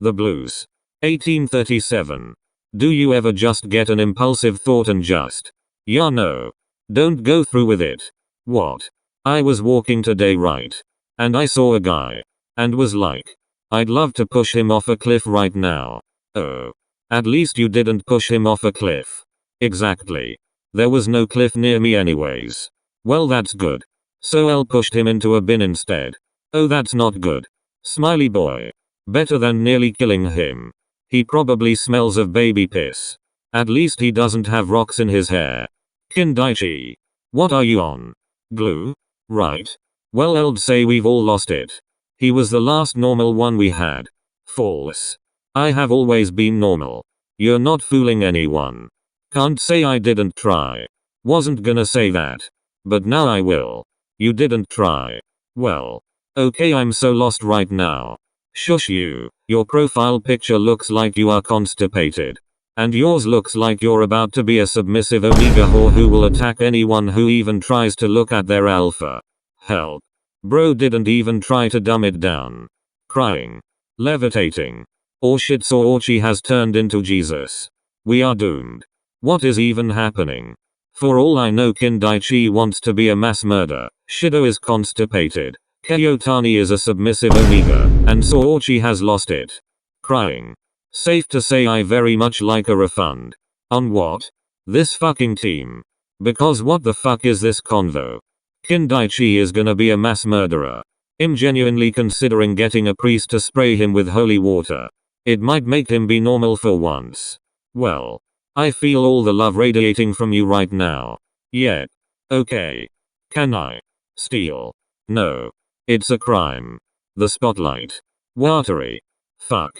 The blues. 1837. Do you ever just get an impulsive thought and just, yeah, no, don't go through with it? What? I was walking today, right? And I saw a guy. And was like, I'd love to push him off a cliff right now. Oh. At least you didn't push him off a cliff. Exactly. There was no cliff near me anyways. Well, that's good. So Elle pushed him into a bin instead. Oh, that's not good. Smiley boy. Better than nearly killing him. He probably smells of baby piss. At least he doesn't have rocks in his hair. Kindaichi. What are you on? Glue? Right. Well, I'd say we've all lost it. He was the last normal one we had. False. I have always been normal. You're not fooling anyone. Can't say I didn't try. Wasn't gonna say that. But now I will. You didn't try. Well. Okay, I'm so lost right now. Shush you. Your profile picture looks like you are constipated. And yours looks like you're about to be a submissive omega whore who will attack anyone who even tries to look at their alpha. Help. Bro didn't even try to dumb it down. Crying. Levitating. Or Shitsuochi has turned into Jesus. We are doomed. What is even happening? For all I know, Kindaichi wants to be a mass murder, Shido is constipated, Kayotani is a submissive omega, and Suochi has lost it. Crying. Safe to say I very much like a refund. On what? This fucking team. Because what the fuck is this convo? Kindaichi is gonna be a mass murderer. I'm genuinely considering getting a priest to spray him with holy water. It might make him be normal for once. Well. I feel all the love radiating from you right now. Yet. Okay. Can I? Steal? No. It's a crime. The spotlight. Watery. Fuck.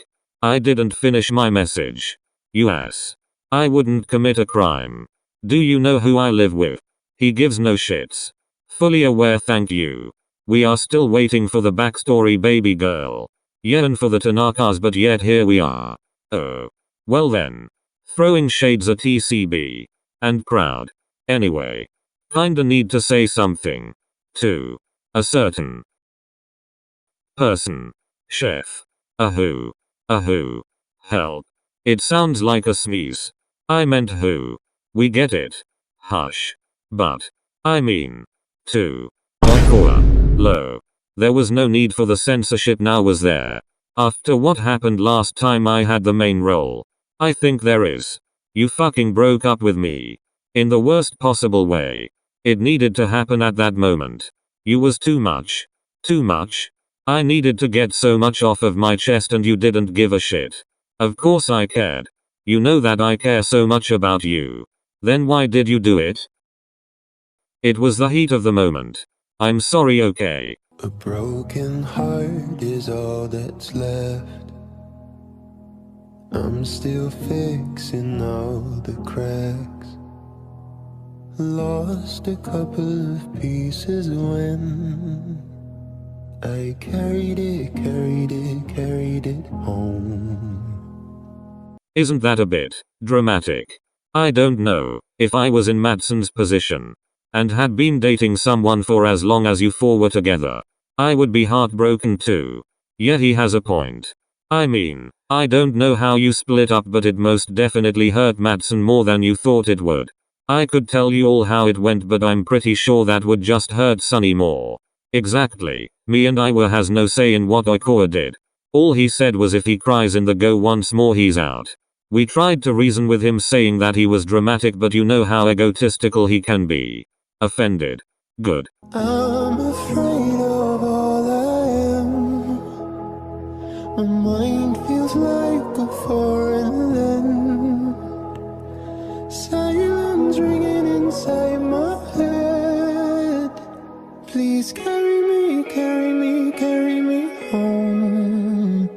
I didn't finish my message. You ass. I wouldn't commit a crime. Do you know who I live with? He gives no shits. Fully aware, thank you. We are still waiting for the backstory, baby girl. Yeah, and for the Tanakas, but yet here we are. Oh. Well then. Throwing shades at TCB. And crowd. Anyway. Kinda need to say something. To. A certain. Person. Chef. Who. Who. Help. It sounds like a sneeze. I meant who. We get it. Hush. But. I mean. To. Okoa. Low. There was no need for the censorship now, was there? After what happened last time I had the main role. I think there is. You fucking broke up with me. In the worst possible way. It needed to happen at that moment. You was too much. Too much? I needed to get so much off of my chest and you didn't give a shit. Of course I cared. You know that I care so much about you. Then why did you do it? It was the heat of the moment. I'm sorry, okay? A broken heart is all that's left. I'm still fixing all the cracks. Lost a couple of pieces when I carried it home. Isn't that a bit dramatic? I don't know. If I was in Madsen's position and had been dating someone for as long as you four were together, I would be heartbroken too. Yeah, he has a point. I mean, I don't know how you split up, but it most definitely hurt Madsen more than you thought it would. I could tell you all how it went, but I'm pretty sure that would just hurt Sunny more. Exactly. Me and Iwa has no say in what Oikoa did. All he said was if he cries in the go once more he's out. We tried to reason with him saying that he was dramatic, but you know how egotistical he can be. Offended. Good. I'm afraid of all I am. My mind feels like a foreign land. Silence ringing inside my head. Please carry me home.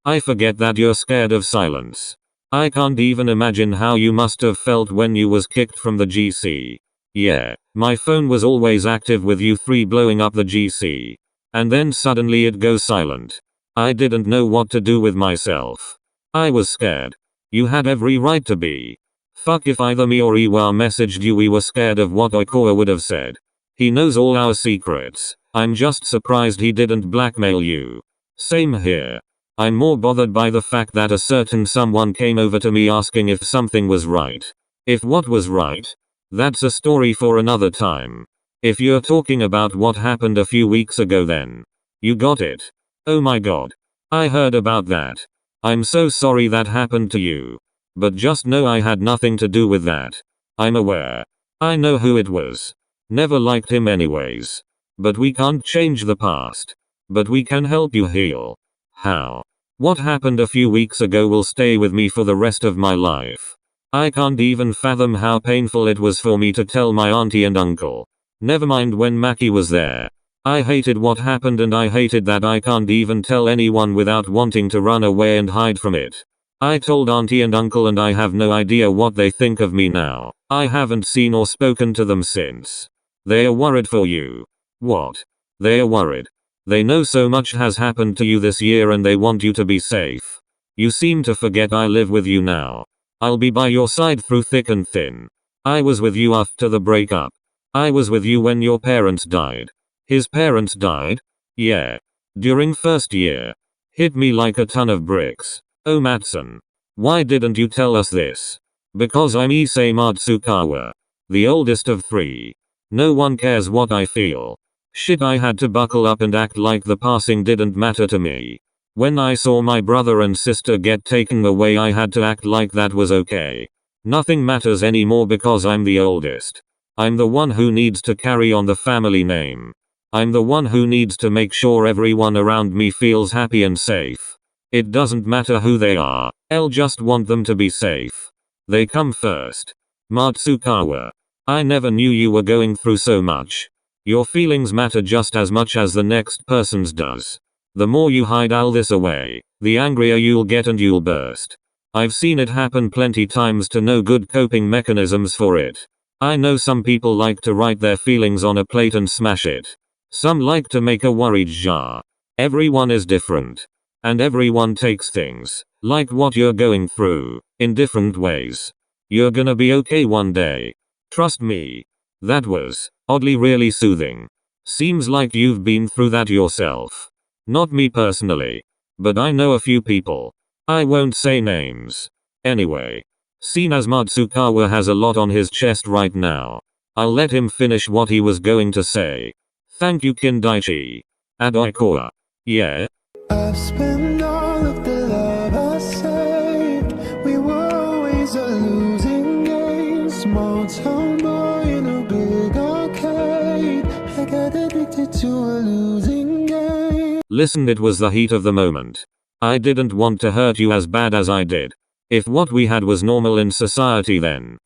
I forget that you're scared of silence. I can't even imagine how you must have felt when you was kicked from the GC. Yeah, my phone was always active with you three blowing up the GC. And then suddenly it goes silent. I didn't know what to do with myself. I was scared. You had every right to be. Fuck if either me or Iwa messaged you we were scared of what Oikoa would have said. He knows all our secrets. I'm just surprised he didn't blackmail you. Same here. I'm more bothered by the fact that a certain someone came over to me asking if something was right. If what was right? That's a story for another time. If you're talking about what happened a few weeks ago, then you got it. Oh my god. I heard about that. I'm so sorry that happened to you. But just know I had nothing to do with that. I'm aware. I know who it was. Never liked him anyways. But we can't change the past. But we can help you heal. How? What happened a few weeks ago will stay with me for the rest of my life. I can't even fathom how painful it was for me to tell my auntie and uncle. Never mind when Maki was there. I hated what happened, and I hated that I can't even tell anyone without wanting to run away and hide from it. I told auntie and uncle, and I have no idea what they think of me now. I haven't seen or spoken to them since. They are worried for you. What? They are worried. They know so much has happened to you this year and they want you to be safe. You seem to forget I live with you now. I'll be by your side through thick and thin. I was with you after the breakup. I was with you when your parents died. His parents died? Yeah. During first year. Hit me like a ton of bricks. Oh Matsun. Why didn't you tell us this? Because I'm Issei Matsukawa. The oldest of 3. No one cares what I feel. Shit, I had to buckle up and act like the passing didn't matter to me. When I saw my brother and sister get taken away, I had to act like that was okay. Nothing matters anymore because I'm the oldest. I'm the one who needs to carry on the family name. I'm the one who needs to make sure everyone around me feels happy and safe. It doesn't matter who they are, I'll just want them to be safe. They come first. Matsukawa. I never knew you were going through so much. Your feelings matter just as much as the next person's does. The more you hide all this away, the angrier you'll get and you'll burst. I've seen it happen plenty times to know good coping mechanisms for it. I know some people like to write their feelings on a plate and smash it. Some like to make a worried jar. Everyone is different. And everyone takes things, like what you're going through, in different ways. You're gonna be okay one day. Trust me. That was, oddly, really soothing. Seems like you've been through that yourself. Not me personally. But I know a few people. I won't say names. Anyway. Seeing as Matsukawa has a lot on his chest right now, I'll let him finish what he was going to say. Thank you Kindaichi. Adoikoa. Yeah? I've spent all of the love I saved. We were always a losing game. Small town boy in a big arcade. I got addicted to a losing game. Listen, it was the heat of the moment. I didn't want to hurt you as bad as I did. If what we had was normal in society, then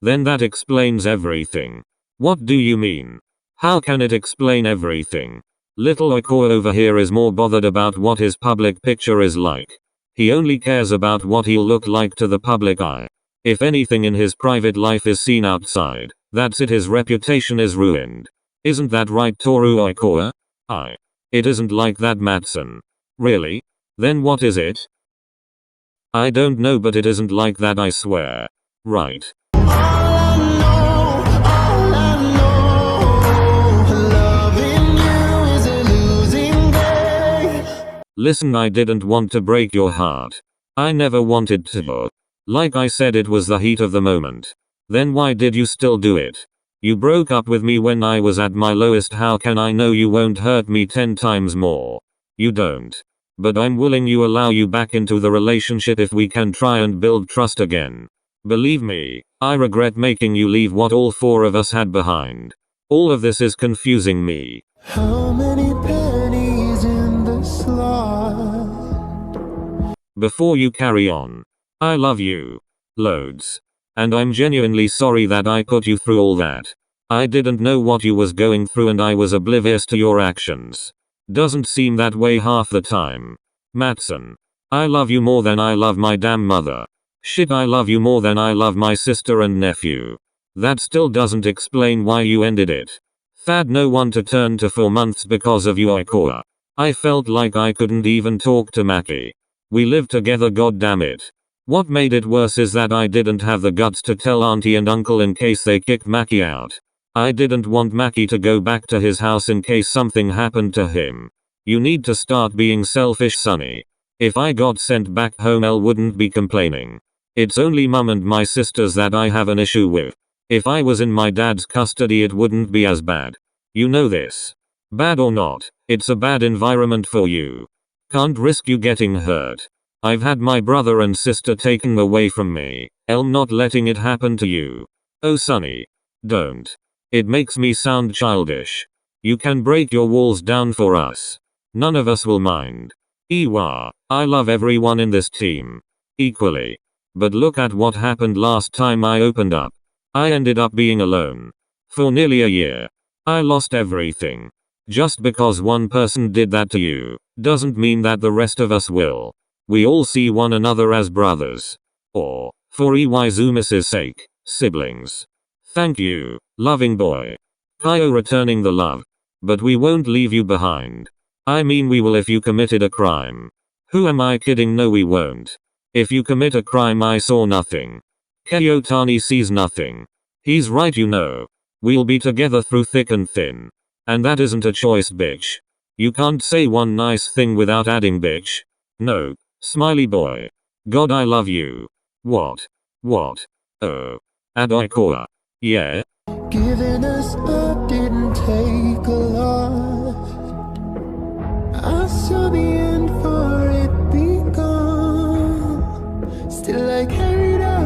that explains everything. What do you mean? How can it explain everything? Little Oikoa over here is more bothered about what his public picture is like. He only cares about what he'll look like to the public eye. If anything in his private life is seen outside, that's it, his reputation is ruined. Isn't that right, Toru Oikoa? It isn't like that, Matsun. Really? Then what is it? I don't know, but it isn't like that, I swear. Right. Listen, I didn't want to break your heart. I never wanted to. Like I said, it was the heat of the moment. Then why did you still do it? You broke up with me when I was at my lowest. How can I know you won't hurt me 10 times more? You don't. But I'm willing you allow you back into the relationship if we can try and build trust again. Believe me, I regret making you leave what all 4 of us had behind. All of this is confusing me. How many pennies in the slot? Before you carry on, I love you. Loads. And I'm genuinely sorry that I put you through all that. I didn't know what you was going through and I was oblivious to your actions. Doesn't seem that way half the time. Matsun. I love you more than I love my damn mother. Shit, I love you more than I love my sister and nephew. That still doesn't explain why you ended it. Had no one to turn to for months because of you, Oikoa. I felt like I couldn't even talk to Maki. We lived together, god damn it. What made it worse is that I didn't have the guts to tell auntie and uncle in case they kicked Maki out. I didn't want Maki to go back to his house in case something happened to him. You need to start being selfish, Sunny. If I got sent back home, Elle wouldn't be complaining. It's only mum and my sisters that I have an issue with. If I was in my dad's custody, it wouldn't be as bad. You know this. Bad or not, it's a bad environment for you. Can't risk you getting hurt. I've had my brother and sister taken away from me. I'm not letting it happen to you. Oh Sunny. Don't. It makes me sound childish. You can break your walls down for us. None of us will mind. Iwa, I love everyone in this team equally. But look at what happened last time I opened up. I ended up being alone. For nearly a year. I lost everything. Just because one person did that to you, doesn't mean that the rest of us will. We all see one another as brothers. Or, for Iwazumis's sake, siblings. Thank you, loving boy. Kaio returning the love. But we won't leave you behind. I mean we will if you committed a crime. Who am I kidding? No we won't. If you commit a crime I saw nothing. Keiotani sees nothing. He's right, you know. We'll be together through thick and thin. And that isn't a choice, bitch. You can't say one nice thing without adding bitch. No. Smiley boy. God I love you. What? Oh. Adoikoa. Yeah? Giving us up didn't take a lot. I saw the end for it begun. Still I carried on.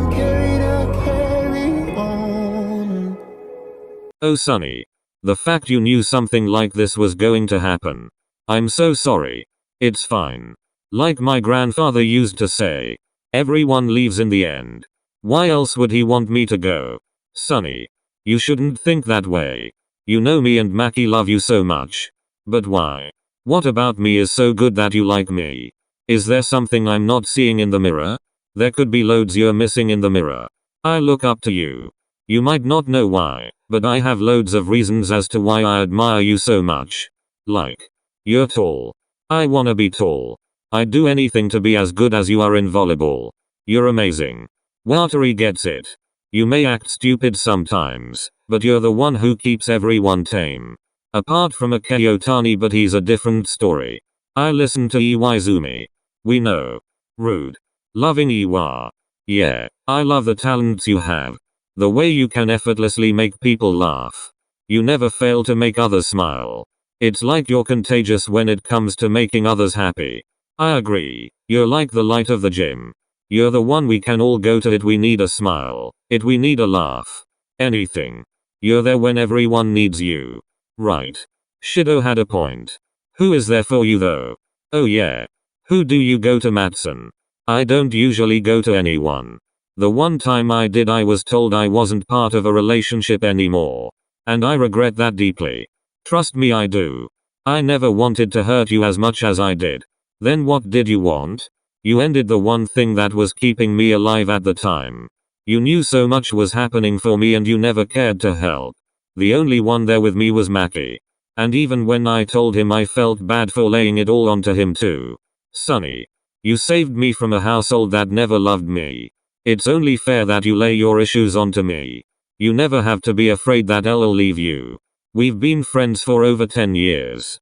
Oh Sunny. The fact you knew something like this was going to happen. I'm so sorry. It's fine. Like my grandfather used to say, everyone leaves in the end. Why else would he want me to go? Sunny. You shouldn't think that way. You know me and Maki love you so much. But why? What about me is so good that you like me? Is there something I'm not seeing in the mirror? There could be loads you're missing in the mirror. I look up to you. You might not know why, but I have loads of reasons as to why I admire you so much. Like, you're tall. I wanna be tall. I'd do anything to be as good as you are in volleyball. You're amazing. Watari gets it. You may act stupid sometimes, but you're the one who keeps everyone tame. Apart from a Keiotani, but he's a different story. I listen to Iwaizumi. We know. Rude. Loving Iwa. Yeah, I love the talents you have. The way you can effortlessly make people laugh. You never fail to make others smile. It's like you're contagious when it comes to making others happy. I agree. You're like the light of the gym. You're the one we can all go to it we need a smile. It we need a laugh. Anything. You're there when everyone needs you. Right. Shido had a point. Who is there for you though? Oh yeah. Who do you go to, Matsun? I don't usually go to anyone. The one time I did I was told I wasn't part of a relationship anymore. And I regret that deeply. Trust me I do. I never wanted to hurt you as much as I did. Then what did you want? You ended the one thing that was keeping me alive at the time. You knew so much was happening for me and you never cared to help. The only one there with me was Maki. And even when I told him I felt bad for laying it all onto him too. Sunny. You saved me from a household that never loved me. It's only fair that you lay your issues onto me. You never have to be afraid that I'll leave you. We've been friends for over 10 years.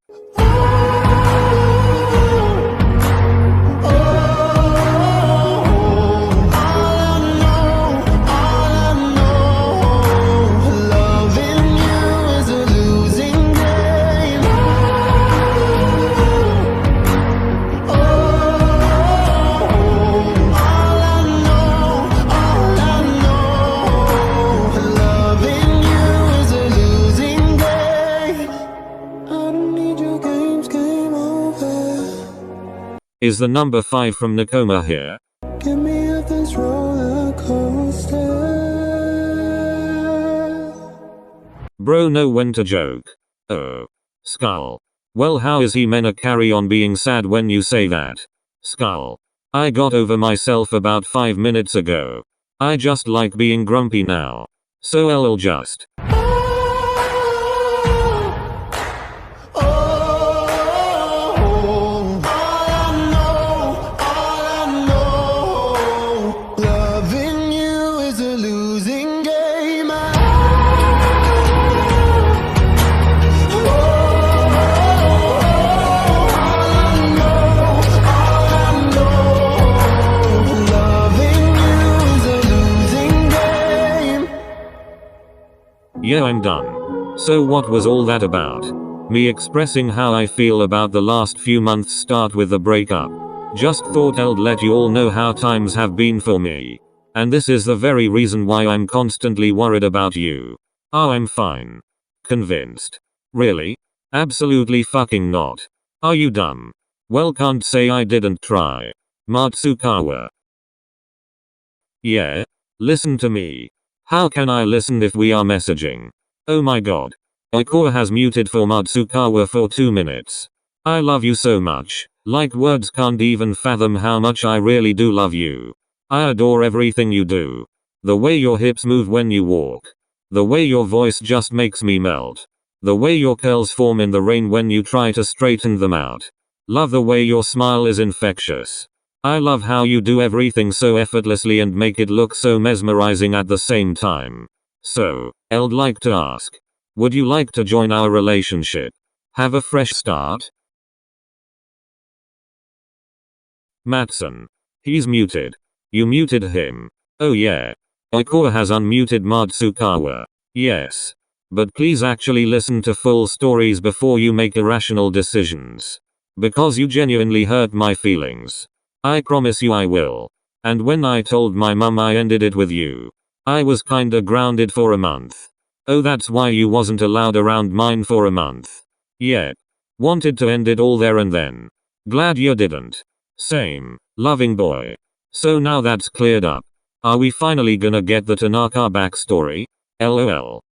Is the number 5 from Nakoma here? Get me off this roller coaster. Bro know when to joke. Oh. Skull. Well how is he meant carry on being sad when you say that? Skull. I got over myself about 5 minutes ago. I just like being grumpy now. So I'll just. Yeah, I'm done. So what was all that about? Me expressing how I feel about the last few months start with the breakup. Just thought I'd let you all know how times have been for me. And this is the very reason why I'm constantly worried about you. Oh, I'm fine. Convinced. Really? Absolutely fucking not. Are you dumb? Well, can't say I didn't try. Matsukawa. Yeah? Listen to me. How can I listen if we are messaging? Oh my god. Ikora has muted for Matsukawa for 2 minutes. I love you so much. Like words can't even fathom how much I really do love you. I adore everything you do. The way your hips move when you walk. The way your voice just makes me melt. The way your curls form in the rain when you try to straighten them out. Love the way your smile is infectious. I love how you do everything so effortlessly and make it look so mesmerizing at the same time. So, I'd like to ask. Would you like to join our relationship? Have a fresh start? Matson. He's muted. You muted him. Oh yeah. Ikora has unmuted Matsukawa. Yes. But please actually listen to full stories before you make irrational decisions. Because you genuinely hurt my feelings. I promise you I will. And when I told my mum I ended it with you, I was kinda grounded for a month. Oh, that's why you wasn't allowed around mine for a month. Yet. Wanted to end it all there and then. Glad you didn't. Same. Loving boy. So now that's cleared up. Are we finally gonna get the Tanaka backstory? LOL.